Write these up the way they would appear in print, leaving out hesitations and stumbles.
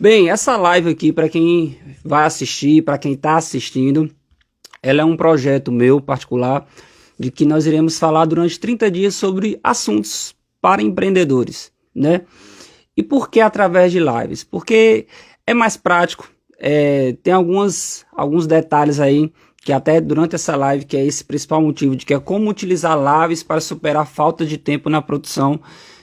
Bem, essa live aqui, para quem vai assistir, para quem está assistindo, ela é um projeto meu particular, de que nós iremos falar durante 30 dias sobre assuntos para empreendedores, né? E por que através de lives? Porque é mais prático, tem alguns detalhes aí, que até durante essa live, que é esse principal motivo, de que é como utilizar lives para superar a falta de tempo na produção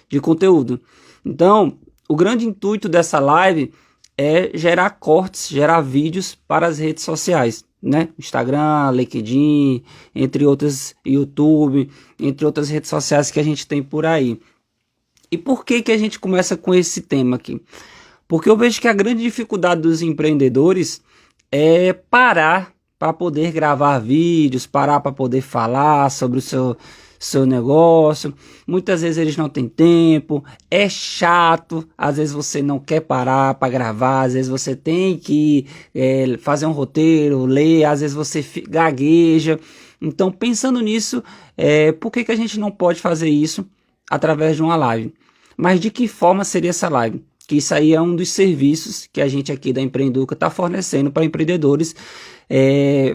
de conteúdo. Então, o grande intuito dessa live é gerar cortes, gerar vídeos para as redes sociais, né? Instagram, LinkedIn, entre outras, YouTube, entre outras redes sociais que a gente tem por aí. E por que a gente começa com esse tema aqui? Porque eu vejo que a grande dificuldade dos empreendedores é parar para poder gravar vídeos, parar para poder falar sobre o seu negócio. Muitas vezes eles não têm tempo, é chato, às vezes você não quer parar para gravar, às vezes você tem que fazer um roteiro, ler, às vezes você gagueja. Então, pensando nisso, por que a gente não pode fazer isso através de uma live? Mas de que forma seria essa live? Que isso aí é um dos serviços que a gente aqui da Empreenduca está fornecendo para empreendedores,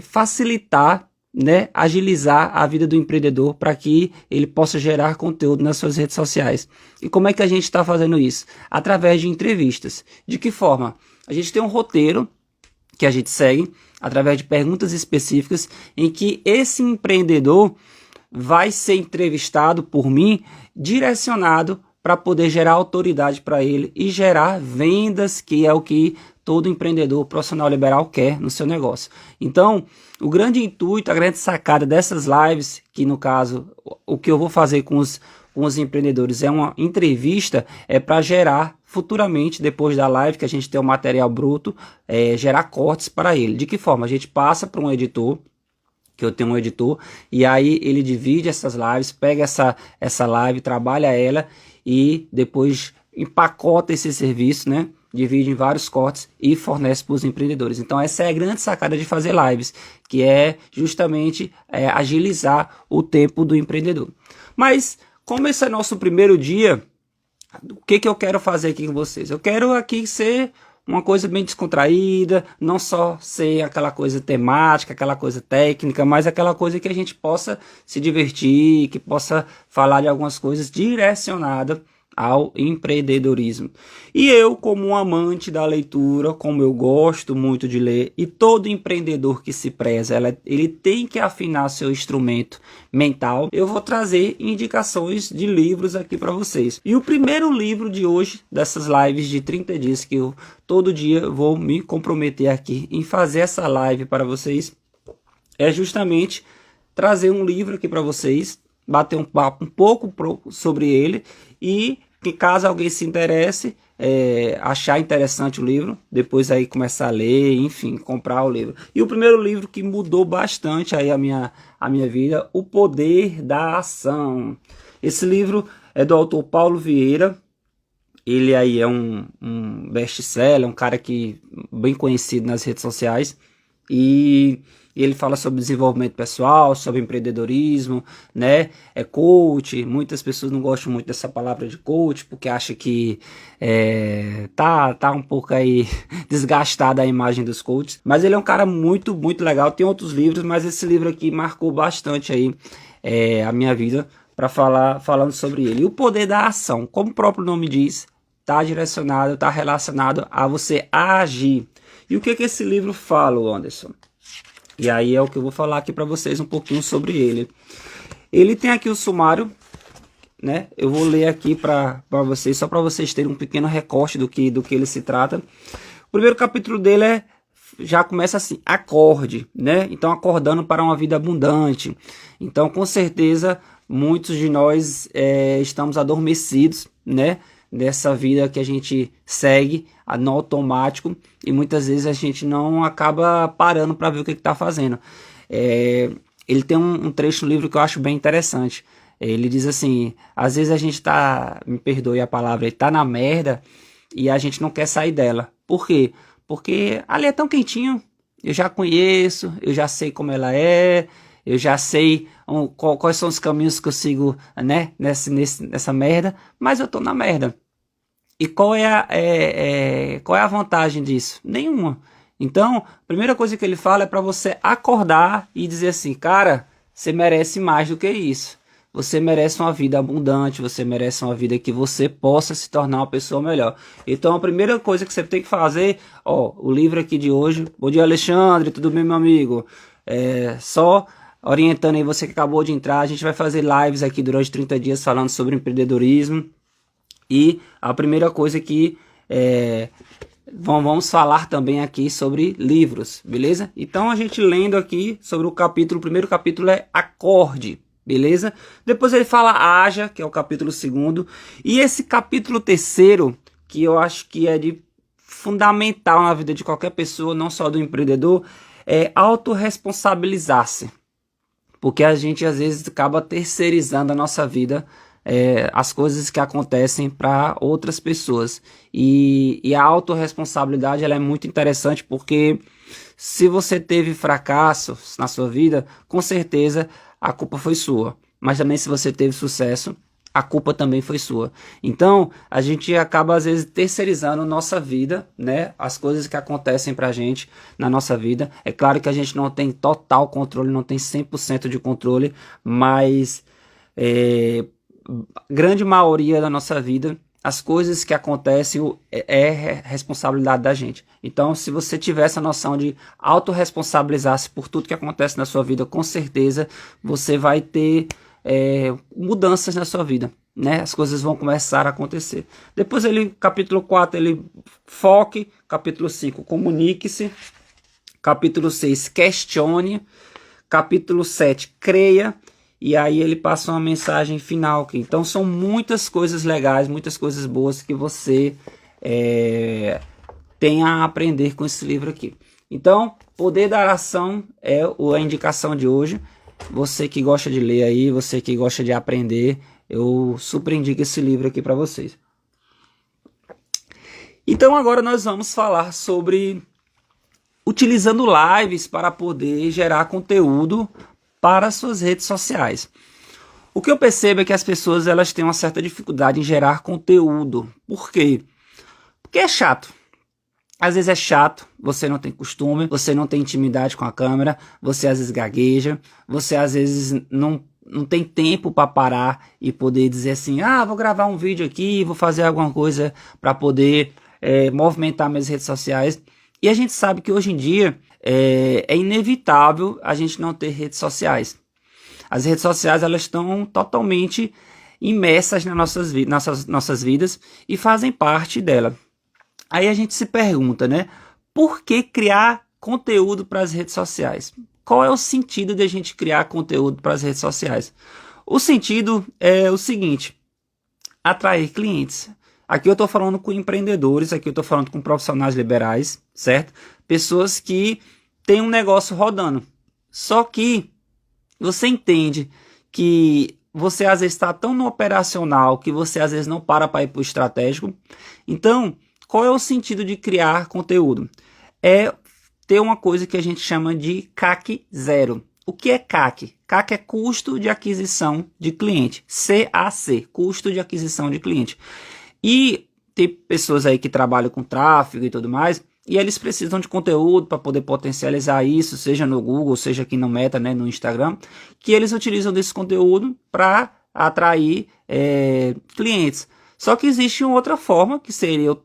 facilitar, né, agilizar a vida do empreendedor para que ele possa gerar conteúdo nas suas redes sociais. E como é que a gente está fazendo isso? Através de entrevistas. De que forma? A gente tem um roteiro que a gente segue através de perguntas específicas em que esse empreendedor vai ser entrevistado por mim, direcionado para poder gerar autoridade para ele e gerar vendas, que é o que todo empreendedor profissional liberal quer no seu negócio. Então, o grande intuito, a grande sacada dessas lives, que no caso, o que eu vou fazer com os empreendedores é uma entrevista, é para gerar futuramente, depois da live, que a gente tem o material bruto, gerar cortes para ele. De que forma? A gente passa para um editor, que eu tenho um editor, e aí ele divide essas lives, pega essa live, trabalha ela e depois empacota esse serviço, né? Divide em vários cortes e fornece para os empreendedores. Então essa é a grande sacada de fazer lives, que é justamente agilizar o tempo do empreendedor. Mas como esse é nosso primeiro dia, o que eu quero fazer aqui com vocês? Eu quero aqui ser uma coisa bem descontraída, não só ser aquela coisa temática, aquela coisa técnica, mas aquela coisa que a gente possa se divertir, que possa falar de algumas coisas direcionadas ao empreendedorismo. E eu, como um amante da leitura, como eu gosto muito de ler, e todo empreendedor que se preza, ele tem que afinar seu instrumento mental, eu vou trazer indicações de livros aqui para vocês. E o primeiro livro de hoje, dessas lives de 30 dias, que eu todo dia vou me comprometer aqui em fazer essa live para vocês, é justamente trazer um livro aqui para vocês, bater um papo um pouco sobre ele, e que caso alguém se interesse, achar interessante o livro, depois aí começar a ler, enfim, comprar o livro. E o primeiro livro que mudou bastante aí a minha vida, O Poder da Ação. Esse livro é do autor Paulo Vieira. Ele aí é um best-seller, um cara que bem conhecido nas redes sociais, e ele fala sobre desenvolvimento pessoal, sobre empreendedorismo, né? É coach. Muitas pessoas não gostam muito dessa palavra de coach, porque acham que tá um pouco aí desgastada a imagem dos coaches. Mas ele é um cara muito, muito legal. Tem outros livros, mas esse livro aqui marcou bastante aí a minha vida, para falando sobre ele. E o poder da ação, como o próprio nome diz, está direcionado, está relacionado a você agir. E o que esse livro fala, Anderson? E aí é o que eu vou falar aqui para vocês um pouquinho sobre ele. Ele tem aqui o sumário, né? Eu vou ler aqui para vocês, só para vocês terem um pequeno recorte do que ele se trata. O primeiro capítulo dele já começa assim: acorde, né? Então, acordando para uma vida abundante. Então, com certeza, muitos de nós estamos adormecidos, né? Dessa vida que a gente segue no automático, e muitas vezes a gente não acaba parando para ver o que está fazendo. Ele tem um trecho no livro que eu acho bem interessante. Ele diz assim: às vezes a gente está, me perdoe a palavra, ele tá na merda e a gente não quer sair dela. Por quê? Porque ali é tão quentinho, eu já conheço, eu já sei como ela é, eu já sei quais são os caminhos que eu sigo, né, nessa merda, mas eu tô na merda. E qual é a vantagem disso? Nenhuma. Então, a primeira coisa que ele fala é para você acordar e dizer assim, cara, você merece mais do que isso. Você merece uma vida abundante, você merece uma vida que você possa se tornar uma pessoa melhor. Então, a primeira coisa que você tem que fazer, ó, o livro aqui de hoje. Bom dia, Alexandre, tudo bem, meu amigo? Só orientando aí você que acabou de entrar, a gente vai fazer lives aqui durante 30 dias falando sobre empreendedorismo. E a primeira coisa que vamos falar também aqui sobre livros, beleza? Então a gente lendo aqui sobre o primeiro capítulo é Acorde, beleza? Depois ele fala Haja, que é o capítulo 2º, e esse capítulo 3º, que eu acho que é de fundamental na vida de qualquer pessoa, não só do empreendedor, é autorresponsabilizar-se. Porque a gente às vezes acaba terceirizando a nossa vida, as coisas que acontecem para outras pessoas. E a autorresponsabilidade ela é muito interessante, porque se você teve fracassos na sua vida, com certeza a culpa foi sua. Mas também se você teve sucesso, a culpa também foi sua. Então, a gente acaba às vezes terceirizando nossa vida, né? As coisas que acontecem pra gente na nossa vida. É claro que a gente não tem total controle, não tem 100% de controle, mas grande maioria da nossa vida, as coisas que acontecem é responsabilidade da gente. Então, se você tiver essa noção de autorresponsabilizar-se por tudo que acontece na sua vida, com certeza você vai ter mudanças na sua vida, né? As coisas vão começar a acontecer. Depois capítulo 4, ele foque, capítulo 5, comunique-se, capítulo 6, questione, capítulo 7, creia, e aí ele passa uma mensagem final aqui. Então são muitas coisas legais, muitas coisas boas que você tem a aprender com esse livro aqui. Então, Poder da Ação é a indicação de hoje. Você que gosta de ler aí, você que gosta de aprender, eu super indico esse livro aqui para vocês. Então agora nós vamos falar sobre utilizando lives para poder gerar conteúdo para suas redes sociais. O que eu percebo é que as pessoas elas têm uma certa dificuldade em gerar conteúdo. Por quê? Porque é chato. Às vezes é chato, você não tem costume, você não tem intimidade com a câmera, você às vezes gagueja, você às vezes não tem tempo para parar e poder dizer assim, vou gravar um vídeo aqui, vou fazer alguma coisa para poder movimentar minhas redes sociais. E a gente sabe que hoje em dia é inevitável a gente não ter redes sociais. As redes sociais elas estão totalmente imersas nas nossas vidas e fazem parte dela. Aí a gente se pergunta, né? Por que criar conteúdo para as redes sociais? Qual é o sentido de a gente criar conteúdo para as redes sociais? O sentido é o seguinte: atrair clientes. Aqui eu estou falando com empreendedores, aqui eu estou falando com profissionais liberais, certo? Pessoas que têm um negócio rodando. Só que você entende que você às vezes está tão no operacional que você às vezes não para ir para o estratégico. Então, qual é o sentido de criar conteúdo? É ter uma coisa que a gente chama de CAC zero. O que é CAC? CAC é custo de aquisição de cliente. CAC, custo de aquisição de cliente. E tem pessoas aí que trabalham com tráfego e tudo mais, e eles precisam de conteúdo para poder potencializar isso, seja no Google, seja aqui no Meta, né, no Instagram, que eles utilizam desse conteúdo para atrair clientes. Só que existe uma outra forma, que seria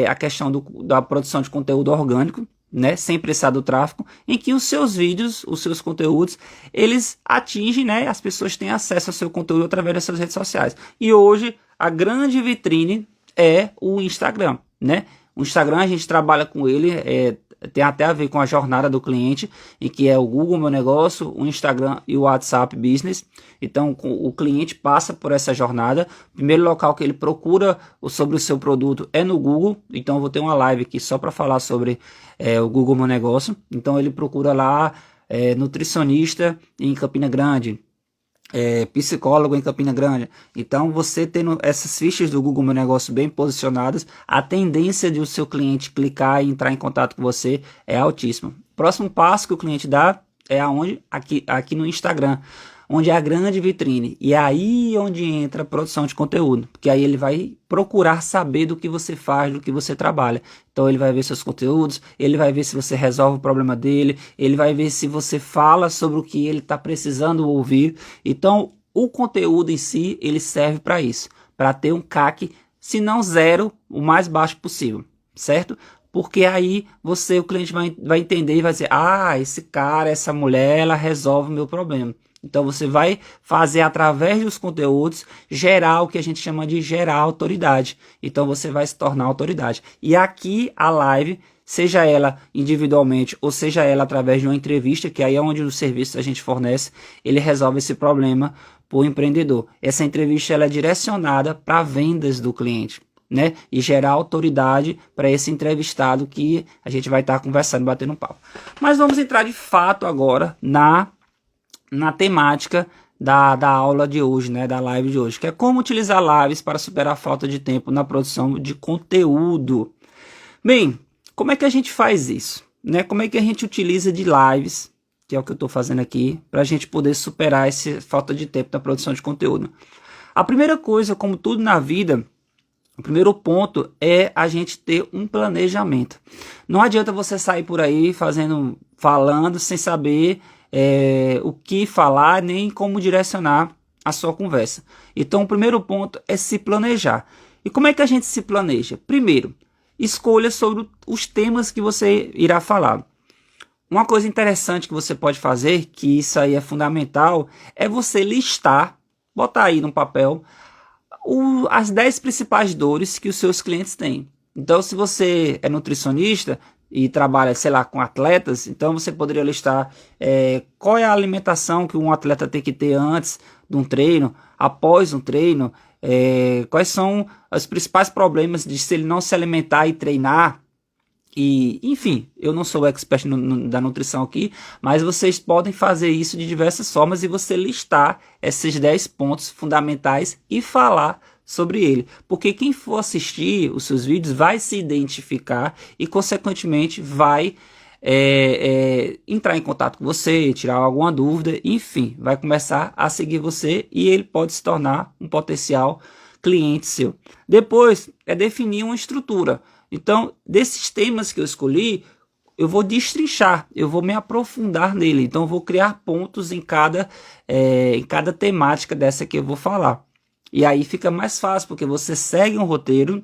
a questão da produção de conteúdo orgânico, né, sem precisar do tráfego, em que os seus vídeos, os seus conteúdos, eles atingem, né, as pessoas têm acesso ao seu conteúdo através das suas redes sociais. E hoje a grande vitrine é o Instagram, né? O Instagram a gente trabalha com ele, tem até a ver com a jornada do cliente, em que é o Google Meu Negócio, o Instagram e o WhatsApp Business. Então o cliente passa por essa jornada. O primeiro local que ele procura sobre o seu produto é no Google. Então eu vou ter uma live aqui só para falar sobre o Google Meu Negócio. Então ele procura lá nutricionista em Campina Grande, psicólogo em Campina Grande. Então você tendo essas fichas do Google Meu Negócio bem posicionadas, a tendência de o seu cliente clicar e entrar em contato com você é altíssima. Próximo passo que o cliente dá é aonde? Aqui no Instagram. onde é a grande vitrine. E é aí onde entra a produção de conteúdo, porque aí ele vai procurar saber do que você faz, do que você trabalha. Então ele vai ver seus conteúdos, ele vai ver se você resolve o problema dele, ele vai ver se você fala sobre o que ele está precisando ouvir. Então o conteúdo em si, ele serve para isso, para ter um CAC, se não zero, o mais baixo possível, certo? Porque aí o cliente vai entender e vai dizer, esse cara, essa mulher, ela resolve o meu problema. Então você vai fazer através dos conteúdos gerar o que a gente chama de gerar autoridade. Então você vai se tornar autoridade. E aqui a live, seja ela individualmente ou seja ela através de uma entrevista, que aí é onde o serviço a gente fornece, ele resolve esse problema para o empreendedor. Essa entrevista ela é direcionada para vendas do cliente, né? E gerar autoridade para esse entrevistado que a gente vai estar conversando, batendo um papo. Mas vamos entrar de fato agora na temática da aula de hoje, né? Da live de hoje, que é como utilizar lives para superar a falta de tempo na produção de conteúdo. Bem, como é que a gente faz isso, né? Como é que a gente utiliza de lives, que é o que eu estou fazendo aqui, para a gente poder superar essa falta de tempo na produção de conteúdo? A primeira coisa, como tudo na vida, o primeiro ponto é a gente ter um planejamento. Não adianta você sair por aí falando sem saber o que falar, nem como direcionar a sua conversa. Então o primeiro ponto é se planejar. E como é que a gente se planeja? Primeiro, escolha sobre os temas que você irá falar. Uma coisa interessante que você pode fazer, que isso aí é fundamental, é você listar, botar aí no papel, as 10 principais dores que os seus clientes têm. Então, se você é nutricionista e trabalha, sei lá, com atletas, então você poderia listar qual é a alimentação que um atleta tem que ter antes de um treino, após um treino, quais são os principais problemas de se ele não se alimentar e treinar. E, enfim, eu não sou expert da nutrição aqui, mas vocês podem fazer isso de diversas formas e você listar esses 10 pontos fundamentais e falar sobre ele. Porque quem for assistir os seus vídeos vai se identificar e, consequentemente, vai entrar em contato com você, tirar alguma dúvida, enfim, vai começar a seguir você e ele pode se tornar um potencial cliente seu. Depois é definir uma estrutura. Então, desses temas que eu escolhi, eu vou destrinchar, eu vou me aprofundar nele. Então, eu vou criar pontos em cada temática dessa que eu vou falar. E aí fica mais fácil, porque você segue um roteiro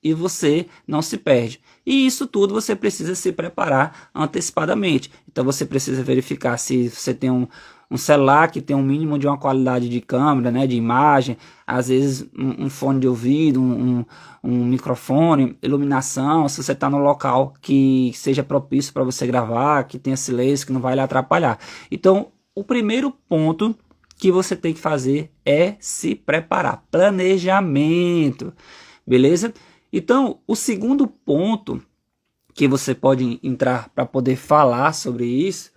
e você não se perde. E isso tudo você precisa se preparar antecipadamente. Então, você precisa verificar se você tem um celular que tem um mínimo de uma qualidade de câmera, né, de imagem, às vezes um fone de ouvido, um microfone, iluminação, se você está no local que seja propício para você gravar, que tenha silêncio, que não vai lhe atrapalhar. Então, o primeiro ponto que você tem que fazer é se preparar, planejamento, beleza? Então, o segundo ponto que você pode entrar para poder falar sobre isso,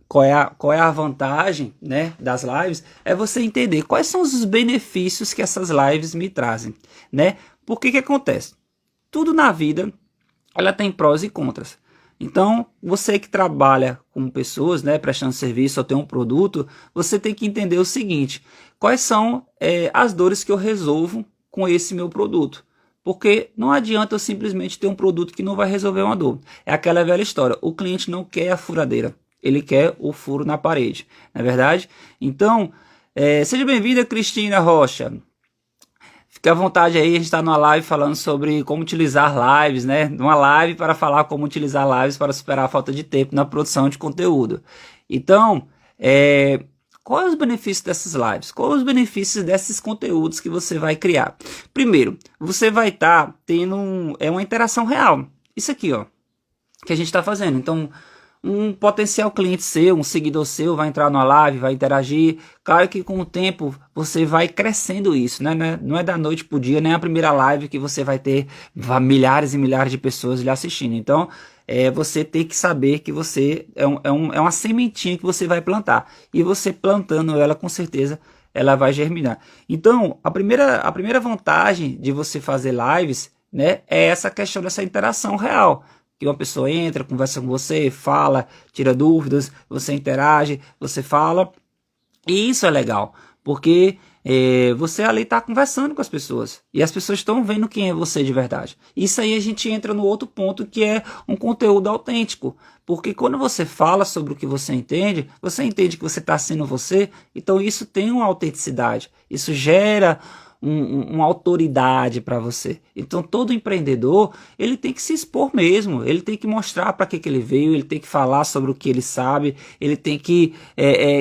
qual é a vantagem, né, das lives, é você entender quais são os benefícios que essas lives me trazem, né? Porque que acontece? Tudo na vida, ela tem prós e contras. Então, você que trabalha com pessoas, né, prestando serviço ou tem um produto, você tem que entender o seguinte: quais são as dores que eu resolvo com esse meu produto? Porque não adianta eu simplesmente ter um produto que não vai resolver uma dor. É aquela velha história, o cliente não quer a furadeira, ele quer o furo na parede, não é verdade? Então, seja bem-vinda, Cristina Rocha. Fique à vontade aí, a gente está numa live falando sobre como utilizar lives, né? Uma live para falar como utilizar lives para superar a falta de tempo na produção de conteúdo. Então, quais os benefícios dessas lives? Quais os benefícios desses conteúdos que você vai criar? Primeiro, você vai estar tendo uma interação real. Isso aqui, ó, que a gente está fazendo. Então, um potencial cliente seu, um seguidor seu vai entrar numa live, vai interagir. Claro que com o tempo você vai crescendo isso, né? Não é da noite pro dia, nem a primeira live que você vai ter milhares e milhares de pessoas lhe assistindo. Então, você tem que saber que você é uma sementinha que você vai plantar. E você plantando ela, com certeza, ela vai germinar. Então, a primeira vantagem de você fazer lives, né, é essa questão dessa interação real. que uma pessoa entra, conversa com você, fala, tira dúvidas, você interage, você fala. E isso é legal, porque você ali está conversando com as pessoas e as pessoas estão vendo quem é você de verdade. Isso aí a gente entra no outro ponto, que é um conteúdo autêntico, porque quando você fala sobre o que você entende que você está sendo você, então isso tem uma autenticidade, isso gera uma autoridade para você. Então todo empreendedor, ele tem que se expor mesmo, ele tem que mostrar para que ele veio, ele tem que falar sobre o que ele sabe, ele tem que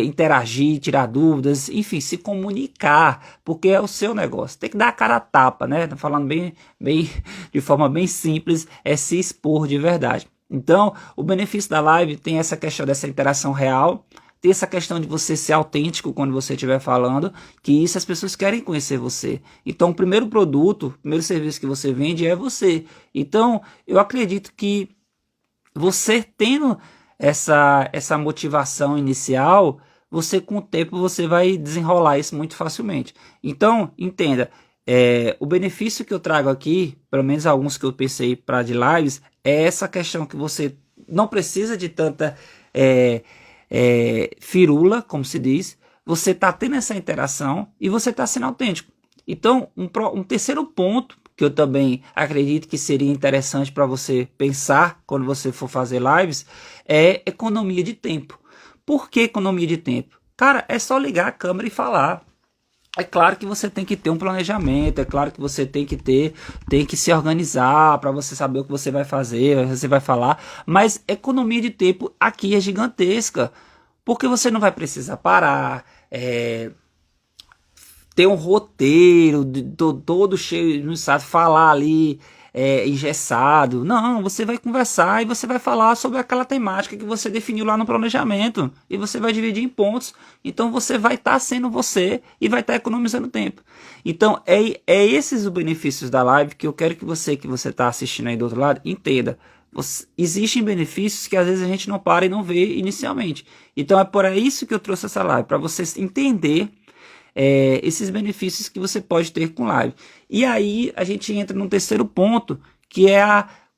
interagir, tirar dúvidas, enfim, se comunicar, porque é o seu negócio. Tem que dar a cara a tapa, né? Falando de forma bem simples, é se expor de verdade. Então, o benefício da live tem essa questão dessa interação real, tem essa questão de você ser autêntico quando você estiver falando, que isso as pessoas querem conhecer você. Então, o primeiro produto, o primeiro serviço que você vende é você. Então, eu acredito que você tendo essa motivação inicial, você com o tempo você vai desenrolar isso muito facilmente. Então, entenda, o benefício que eu trago aqui, pelo menos alguns que eu pensei para de lives, é essa questão que você não precisa de tanta firula, como se diz, você está tendo essa interação e você está sendo autêntico. Então, um terceiro ponto que eu também acredito que seria interessante para você pensar quando você for fazer lives é economia de tempo. Por que economia de tempo? Cara, é só ligar a câmera e falar. É claro que você tem que ter um planejamento, é claro que você tem que se organizar para você saber o que você vai fazer, você vai falar, mas economia de tempo aqui é gigantesca, porque você não vai precisar parar, ter um roteiro todo cheio, não sabe, falar ali engessado. Não, você vai conversar e você vai falar sobre aquela temática que você definiu lá no planejamento e você vai dividir em pontos. Então você vai estar sendo você e vai estar economizando tempo. Então é esses os benefícios da live que eu quero que você está assistindo aí do outro lado entenda. Existem benefícios que às vezes a gente não para e não vê inicialmente. Então é por isso que eu trouxe essa live, para você entender esses benefícios que você pode ter com live. E aí a gente entra num terceiro ponto, que é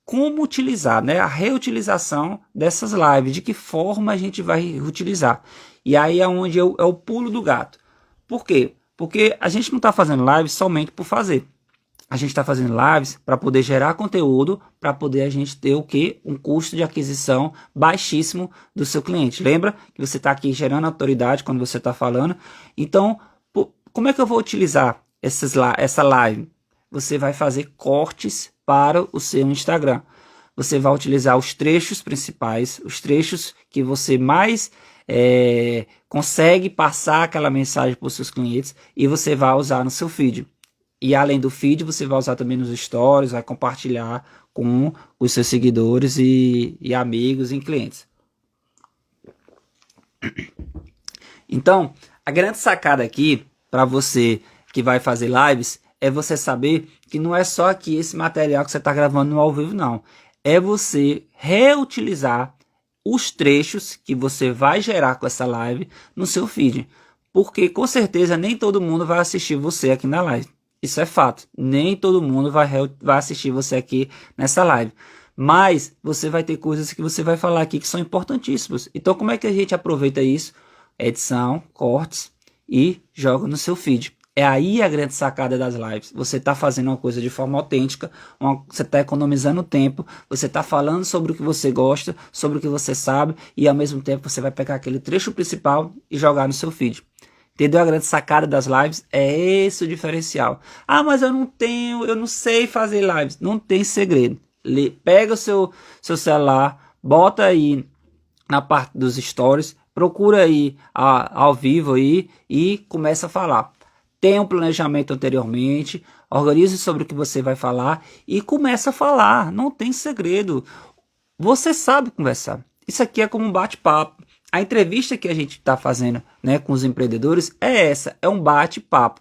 como utilizar, né? A reutilização dessas lives, de que forma a gente vai reutilizar. E aí é onde é o pulo do gato. Por quê? Porque a gente não está fazendo live somente por fazer. A gente está fazendo lives para poder gerar conteúdo, para poder a gente ter o quê? Um custo de aquisição baixíssimo do seu cliente. Lembra que você está aqui gerando autoridade quando você está falando. Então, como é que eu vou utilizar essa live? Você vai fazer cortes para o seu Instagram. Você vai utilizar os trechos principais, os trechos que você mais consegue passar aquela mensagem para os seus clientes e você vai usar no seu feed. E além do feed, você vai usar também nos stories, vai compartilhar com os seus seguidores e amigos e clientes. Então, a grande sacada aqui para você que vai fazer lives é você saber que não é só aqui esse material que você está gravando no ao vivo, não. É você reutilizar os trechos que você vai gerar com essa live no seu feed. Porque com certeza nem todo mundo vai assistir você aqui na live. Isso é fato. Nem todo mundo vai assistir você aqui nessa live. Mas você vai ter coisas que você vai falar aqui que são importantíssimas. Então como é que a gente aproveita isso? Edição, cortes e joga no seu feed. É aí a grande sacada das lives. Você está fazendo uma coisa de forma autêntica, você está economizando tempo, você está falando sobre o que você gosta, sobre o que você sabe, e ao mesmo tempo você vai pegar aquele trecho principal e jogar no seu feed. Entendeu? A grande sacada das lives é esse o diferencial. Ah, mas eu não sei fazer lives. Não tem segredo. Pega o seu celular, bota aí na parte dos stories, procura aí ao vivo aí e começa a falar. Tenha um planejamento anteriormente, organize sobre o que você vai falar e começa a falar. Não tem segredo. Você sabe conversar. Isso aqui é como um bate-papo. A entrevista que a gente está fazendo, né, com os empreendedores é essa, é um bate-papo.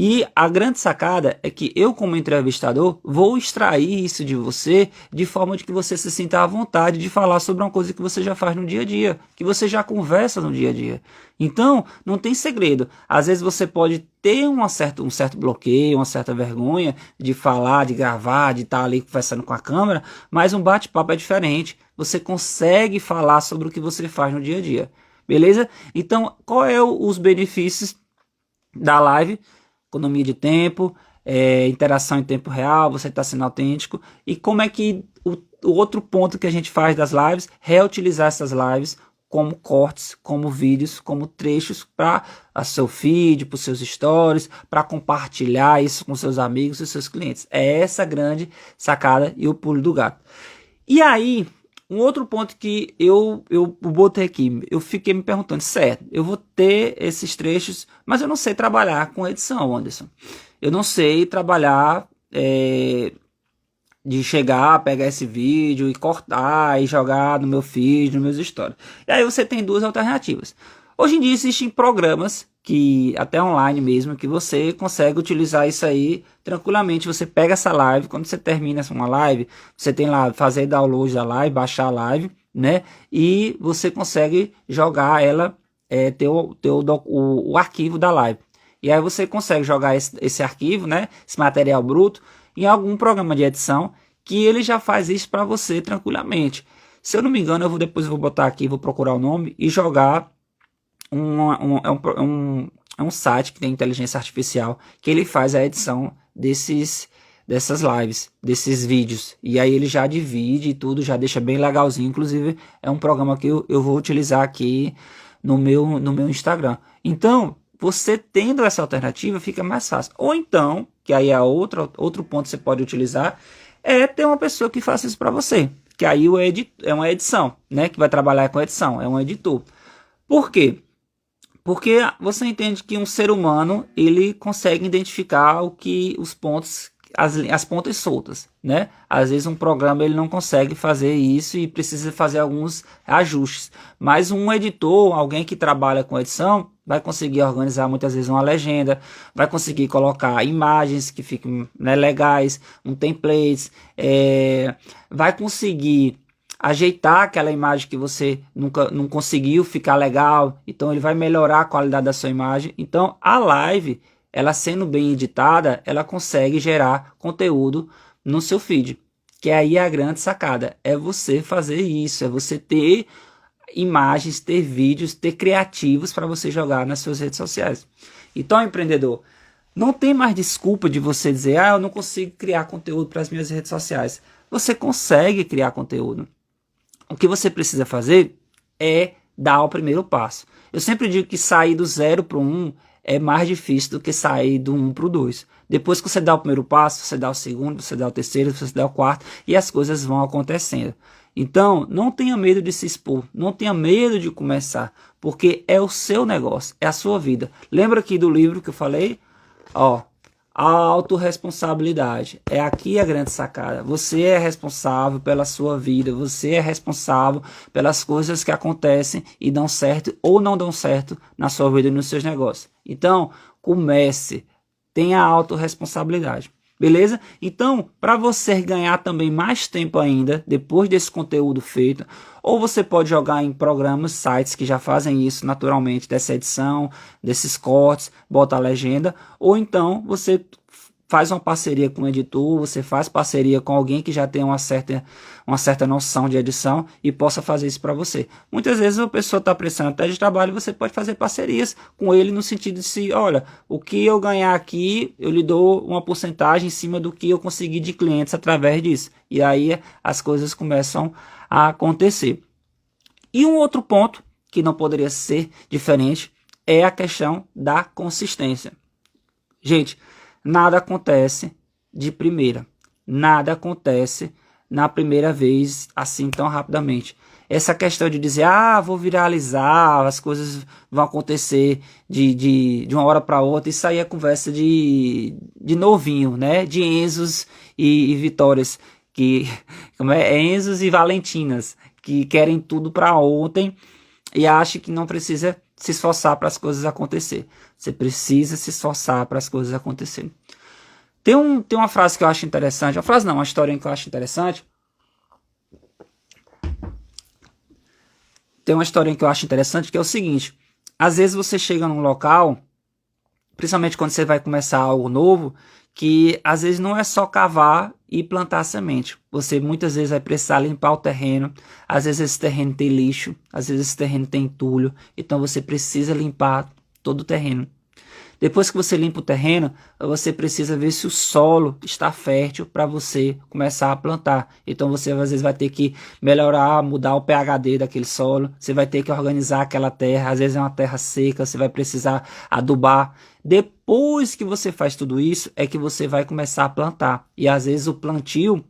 E a grande sacada é que eu, como entrevistador, vou extrair isso de você de forma de que você se sinta à vontade de falar sobre uma coisa que você já faz no dia a dia, que você já conversa no dia a dia. Então, não tem segredo. Às vezes você pode ter um certo bloqueio, uma certa vergonha de falar, de gravar, de estar ali conversando com a câmera, mas um bate-papo é diferente. Você consegue falar sobre o que você faz no dia a dia. Beleza? Então, qual é os benefícios da live? Economia de tempo, interação em tempo real, você está sendo autêntico. E como é que o outro ponto que a gente faz das lives, reutilizar essas lives como cortes, como vídeos, como trechos para seu feed, para os seus stories, para compartilhar isso com seus amigos e seus clientes. É essa a grande sacada e o pulo do gato. E aí, um outro ponto que eu botei aqui, eu fiquei me perguntando, certo, eu vou ter esses trechos, mas eu não sei trabalhar com edição, Anderson. Eu não sei trabalhar de chegar, pegar esse vídeo e cortar e jogar no meu feed, nos meus stories. E aí você tem duas alternativas. Hoje em dia existem programas que até online mesmo, que você consegue utilizar isso aí tranquilamente. Você pega essa live, quando você termina uma live, você tem lá, fazer download da live, baixar a live, né? E você consegue jogar ela, ter o arquivo da live. E aí você consegue jogar esse arquivo, né? Esse material bruto, em algum programa de edição, que ele já faz isso para você tranquilamente. Se eu não me engano, depois eu vou botar aqui, vou procurar o nome e jogar. É um site que tem inteligência artificial que ele faz a edição dessas lives, desses vídeos, e aí ele já divide e tudo, já deixa bem legalzinho. Inclusive é um programa que eu vou utilizar aqui no meu Instagram. Então, você tendo essa alternativa fica mais fácil. Ou então, que aí é outro ponto que você pode utilizar, é ter uma pessoa que faça isso para você, que aí é uma edição, né, que vai trabalhar com edição, é um editor. Por quê? Porque você entende que um ser humano, ele consegue identificar os pontos, as pontas soltas, né? Às vezes um programa ele não consegue fazer isso e precisa fazer alguns ajustes. Mas um editor, alguém que trabalha com edição, vai conseguir organizar muitas vezes uma legenda, vai conseguir colocar imagens que fiquem, né, legais, um template, vai conseguir ajeitar aquela imagem que você não conseguiu ficar legal, então ele vai melhorar a qualidade da sua imagem. Então a live, ela sendo bem editada, ela consegue gerar conteúdo no seu feed, que aí é a grande sacada, é você fazer isso, é você ter imagens, ter vídeos, ter criativos para você jogar nas suas redes sociais. Então, empreendedor, não tem mais desculpa de você dizer, eu não consigo criar conteúdo para as minhas redes sociais. Você consegue criar conteúdo. O que você precisa fazer é dar o primeiro passo. Eu sempre digo que sair do 0 para o 1 é mais difícil do que sair do 1 para o 2. Depois que você dá o primeiro passo, você dá o segundo, você dá o terceiro, você dá o quarto, e as coisas vão acontecendo. Então, não tenha medo de se expor, não tenha medo de começar, porque é o seu negócio, é a sua vida. Lembra aqui do livro que eu falei? A autorresponsabilidade. É aqui a grande sacada. Você é responsável pela sua vida, você é responsável pelas coisas que acontecem e dão certo ou não dão certo na sua vida e nos seus negócios. Então, comece, tenha a autorresponsabilidade. Beleza? Então, para você ganhar também mais tempo ainda, depois desse conteúdo feito, ou você pode jogar em programas, sites que já fazem isso naturalmente, dessa edição, desses cortes, bota a legenda, ou então você faz uma parceria com o editor, você faz parceria com alguém que já tem uma certa noção de edição e possa fazer isso para você. Muitas vezes a pessoa está precisando até de trabalho, você pode fazer parcerias com ele no sentido de se, olha, o que eu ganhar aqui, eu lhe dou uma porcentagem em cima do que eu conseguir de clientes através disso. E aí as coisas começam a acontecer. E um outro ponto que não poderia ser diferente é a questão da consistência. Gente, nada acontece de primeira. Nada acontece na primeira vez assim tão rapidamente. Essa questão de dizer, vou viralizar, as coisas vão acontecer de uma hora para outra, isso aí é conversa de novinho, né? De Enzos e Vitórias, Enzos e Valentinas, que querem tudo para ontem e ache que não precisa se esforçar para as coisas acontecer. Você precisa se esforçar para as coisas acontecerem. Tem uma frase que eu acho interessante, uma frase não, uma historinha que eu acho interessante. Tem uma historinha que eu acho interessante, que é o seguinte: às vezes você chega num local, principalmente quando você vai começar algo novo, que às vezes não é só cavar e plantar semente. Você muitas vezes vai precisar limpar o terreno, às vezes esse terreno tem lixo, às vezes esse terreno tem entulho, então você precisa limpar todo o terreno. Depois que você limpa o terreno, você precisa ver se o solo está fértil para você começar a plantar. Então você às vezes vai ter que melhorar, mudar o pHD daquele solo, você vai ter que organizar aquela terra, às vezes é uma terra seca, você vai precisar adubar. Depois que você faz tudo isso, é que você vai começar a plantar. E às vezes o plantio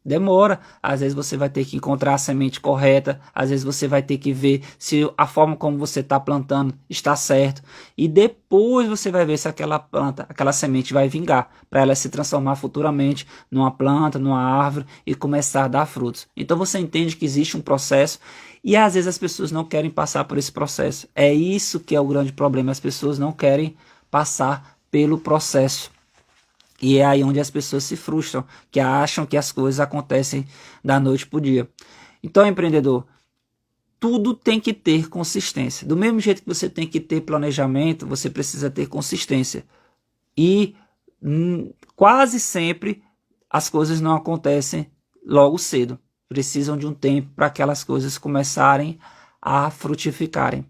demora, às vezes você vai ter que encontrar a semente correta, às vezes você vai ter que ver se a forma como você está plantando está certo, e depois você vai ver se aquela planta, aquela semente vai vingar, para ela se transformar futuramente numa planta, numa árvore e começar a dar frutos. Então você entende que existe um processo, e às vezes as pessoas não querem passar por esse processo. É isso que é o grande problema, as pessoas não querem passar pelo processo. E é aí onde as pessoas se frustram, que acham que as coisas acontecem da noite para o dia. Então, empreendedor, tudo tem que ter consistência. Do mesmo jeito que você tem que ter planejamento, você precisa ter consistência. E quase sempre as coisas não acontecem logo cedo. Precisam de um tempo para aquelas coisas começarem a frutificarem.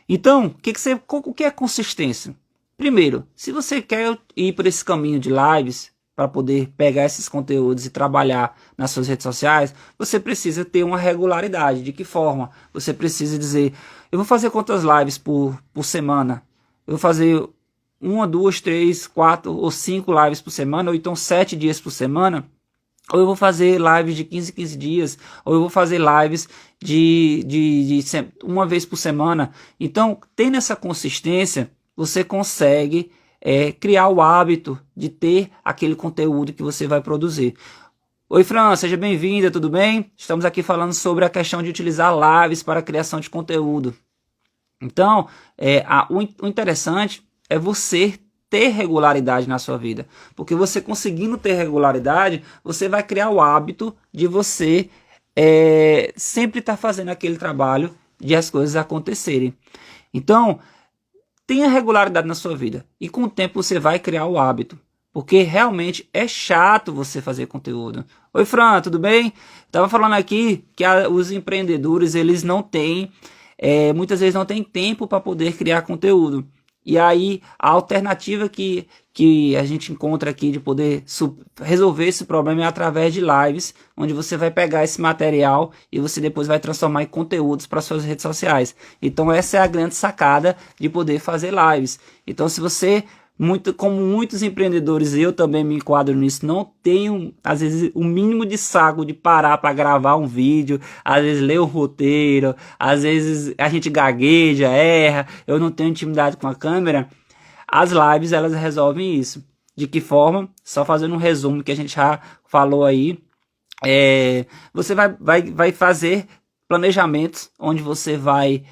Então, o que é consistência? Primeiro, se você quer ir por esse caminho de lives, para poder pegar esses conteúdos e trabalhar nas suas redes sociais, você precisa ter uma regularidade. De que forma? Você precisa dizer, eu vou fazer quantas lives por semana? Eu vou fazer 1, 2, 3, 4 ou 5 lives por semana, ou então 7 dias por semana, ou eu vou fazer lives de 15 em 15 dias, ou eu vou fazer lives de uma vez por semana. Então, tendo essa consistência, você consegue criar o hábito de ter aquele conteúdo que você vai produzir. Oi, Fran, seja bem-vinda, tudo bem? Estamos aqui falando sobre a questão de utilizar lives para a criação de conteúdo. Então, o interessante é você ter regularidade na sua vida, porque você conseguindo ter regularidade, você vai criar o hábito de você sempre estar fazendo aquele trabalho de as coisas acontecerem. Então, tenha regularidade na sua vida e com o tempo você vai criar o hábito, porque realmente é chato você fazer conteúdo. Oi, Fran, tudo bem? Estava falando aqui que os empreendedores, eles não têm, muitas vezes não têm tempo para poder criar conteúdo. E aí a alternativa que a gente encontra aqui de poder resolver esse problema é através de lives, onde você vai pegar esse material e você depois vai transformar em conteúdos para suas redes sociais. Então essa é a grande sacada de poder fazer lives. Então se você, como muitos empreendedores, eu também me enquadro nisso, não tenho às vezes o mínimo de saco de parar para gravar um vídeo, às vezes ler um roteiro, às vezes a gente gagueja, erra, eu não tenho intimidade com a câmera. As lives, elas resolvem isso. De que forma? Só fazendo um resumo que a gente já falou aí. Você vai fazer planejamentos onde você vai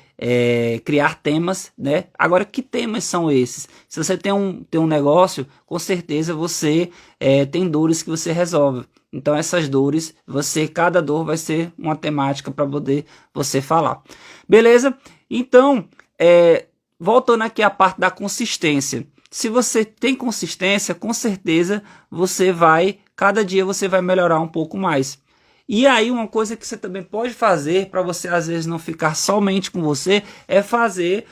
criar temas, né? Agora, que temas são esses? Se você tem um negócio, com certeza você tem dores que você resolve. Então, essas dores, cada dor vai ser uma temática para poder você falar. Beleza? Então, voltando aqui à parte da consistência. Se você tem consistência, com certeza cada dia você vai melhorar um pouco mais. E aí uma coisa que você também pode fazer, para você às vezes não ficar somente com você, é fazer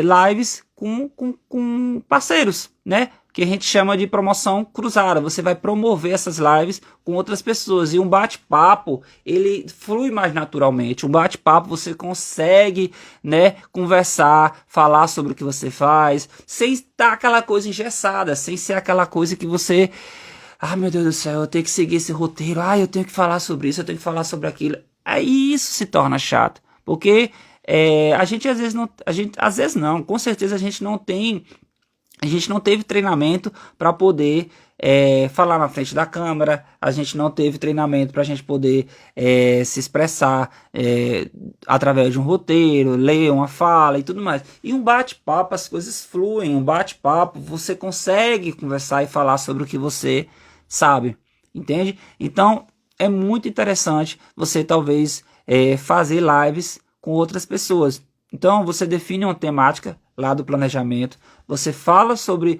lives com parceiros, né? Que a gente chama de promoção cruzada. Você vai promover essas lives com outras pessoas. E um bate-papo, ele flui mais naturalmente. Um bate-papo você consegue, né, conversar, falar sobre o que você faz, sem estar aquela coisa engessada, sem ser aquela coisa que você... Ah, meu Deus do céu, eu tenho que seguir esse roteiro. Ah, eu tenho que falar sobre isso, eu tenho que falar sobre aquilo. Aí isso se torna chato. Porque a gente às vezes não... com certeza a gente não teve treinamento para poder falar na frente da câmera, a gente não teve treinamento para a gente poder se expressar através de um roteiro, ler uma fala e tudo mais. E um bate-papo, as coisas fluem, um bate-papo, você consegue conversar e falar sobre o que você sabe, entende? Então, é muito interessante você talvez fazer lives com outras pessoas. Então, você define uma temática lá do planejamento, você fala sobre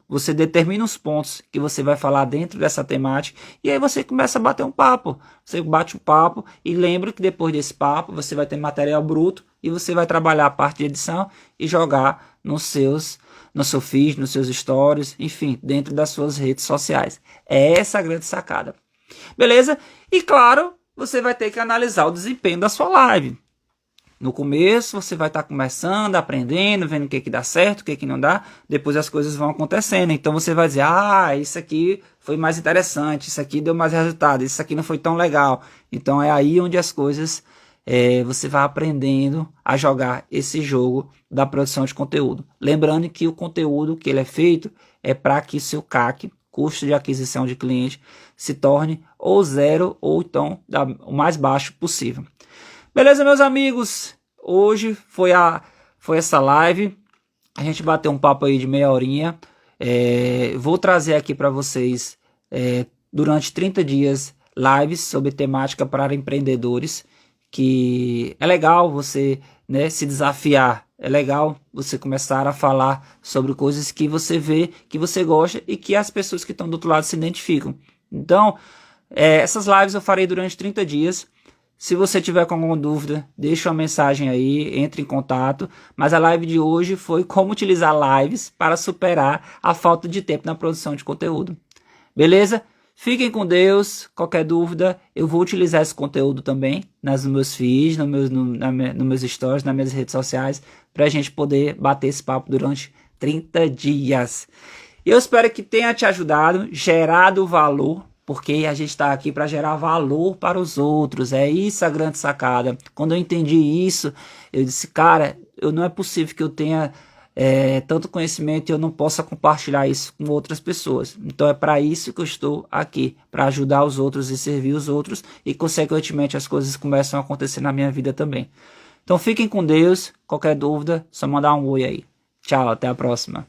você determina os pontos que você vai falar dentro dessa temática, e aí você começa a bater um papo. Você bate um papo e lembra que depois desse papo você vai ter material bruto e você vai trabalhar a parte de edição e jogar no seu feed, nos seus stories, enfim, dentro das suas redes sociais. É essa a grande sacada. Beleza? E claro, você vai ter que analisar o desempenho da sua live. No começo você vai estar começando, aprendendo, vendo o que dá certo, o que não dá. Depois as coisas vão acontecendo. Então você vai dizer, isso aqui foi mais interessante, isso aqui deu mais resultado, isso aqui não foi tão legal. Então é aí onde as coisas, você vai aprendendo a jogar esse jogo da produção de conteúdo. Lembrando que o conteúdo que ele é feito é para que seu CAC, custo de aquisição de cliente, se torne ou zero ou então o mais baixo possível. Beleza, meus amigos? Hoje foi essa live. A gente bateu um papo aí de meia horinha. Vou trazer aqui para vocês durante 30 dias lives sobre temática para empreendedores. Que é legal você se desafiar. É legal você começar a falar sobre coisas que você vê, que você gosta e que as pessoas que estão do outro lado se identificam. Então, essas lives eu farei durante 30 dias. Se você tiver com alguma dúvida, deixa uma mensagem aí, entre em contato. Mas a live de hoje foi como utilizar lives para superar a falta de tempo na produção de conteúdo. Beleza? Fiquem com Deus. Qualquer dúvida, eu vou utilizar esse conteúdo também nos meus feeds, nos meus stories, nas minhas redes sociais, para a gente poder bater esse papo durante 30 dias. Eu espero que tenha te ajudado, gerado valor, porque a gente está aqui para gerar valor para os outros. É isso a grande sacada. Quando eu entendi isso, eu disse, cara, não é possível que eu tenha tanto conhecimento e eu não possa compartilhar isso com outras pessoas. Então é para isso que eu estou aqui, para ajudar os outros e servir os outros, e consequentemente as coisas começam a acontecer na minha vida também. Então fiquem com Deus. Qualquer dúvida, só mandar um oi aí. Tchau, até a próxima.